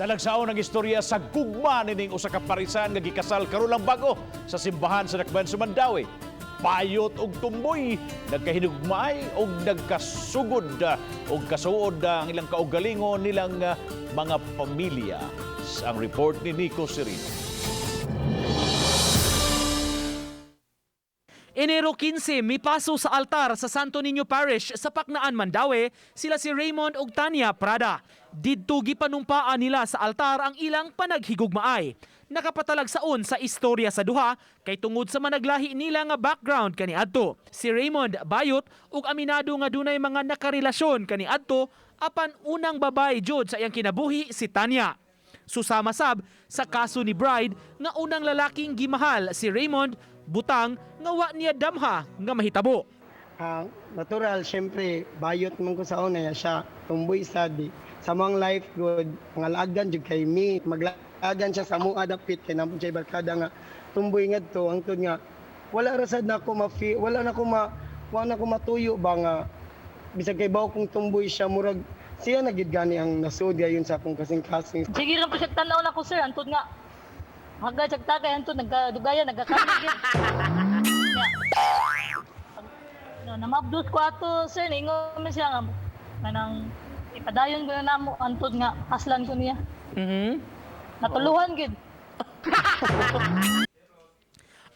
Talagsaong ang istorya sa Gugma nining usa ka parisan nga gikasal karon lang bago sa simbahan sa Dakbayan sa Mandawi. Bayot og tomboy nagkahinugmay og nagkasugod og kasuod ang ilang kaugalingon nilang mga pamilya. Ang report ni Nico Serino. Enero 15, may paso sa altar sa Santo Niño Parish sa Paknaan, Mandawi, sila si Raymond ug Tanya Prada. Didto gipanumpaan nila sa altar ang ilang panaghigugmaay. Nakapatalagsaon sa istorya sa duha kay tungod sa managlahi nila nga background kaniadto. Si Raymond bayot ug aminado nga dunay mga nakarelasyon kaniadto apan unang babae jud sa iyang kinabuhi si Tanya. Susama sab sa kaso ni Bride nga unang lalaking gimahal si Raymond butang nga wa niya damha nga mahitabo. Natural, syempre, bayot man ko sa una siya, tumboy study. Sa mga life good, mga laagan jud kay me, maglaagan siya sa mga dapit kay namon siya barkada nga tumboy ngadto angtod nga wala ra sad nako wala na ko matuyo ba nga bisag kay bawo kung tumboy siya murag siya nagid gani ang nasud gayon sa akong kasing-kasing. Sige ra po siya tanaw na ko sir antod nga hanggang siya tagay antod nagdugayan nagkakamigit. Namabdos ko ato sir ningon siya nga manang ipadayon ko na namo antod nga kaslan ko niya. Natuluhan gid.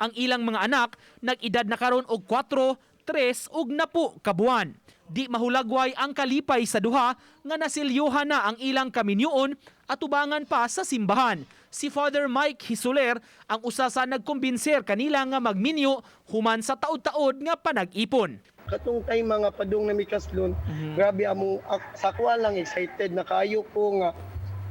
Ang ilang mga anak nag-edad na karon og 4, 3 ug 10 ka buwan. Di mahulagway ang kalipay sa duha nga nasilyuhan na ang ilang Kaminyuon at tubangan pa sa simbahan. Si Father Mike Hisuler ang usa sa nagkumbinser kanila nga magminyo human sa taod-taod nga panag-ipon. Katong time mga padung na mikaslon, grabe among sakwa lang excited na kaayo ko nga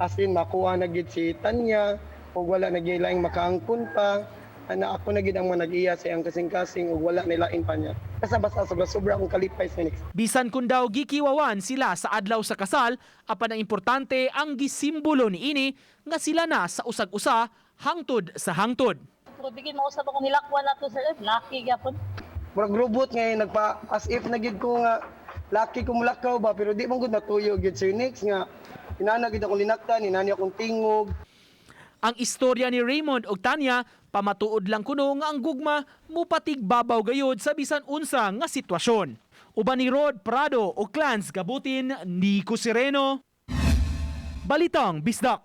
as in makuha na gid si Tanya ug wala na gyud laing makaangkon pa. Ana ako na gid ang manag-iya sa iyang kasing-kasing ug wala nilain pa niya. Basta sobra akong kalipay sa next. Bisan kun daw gikiwawan sila sa adlaw sa kasal, apan ang importante ang gisimbolo niini nga sila na sa usag-usa hangtod sa hangtod. Pero bigin mo usab ako nilakwan nato sir, lucky gyapon. Murag robot ngayon nagpa as if na gid ko nga lucky ko mulakaw ba pero di man gud natuyo gid sa next nga inana gid akong linaktan, inani akong tingog. Ang istorya ni Raymond ug Tanya pamatuod lang kuno nga ang gugma mupatig babaw gayod sa bisan unsa nga sitwasyon. Uban ni Rod Prado o Clans gabutin Nico Sereno. Balitang Bisdak.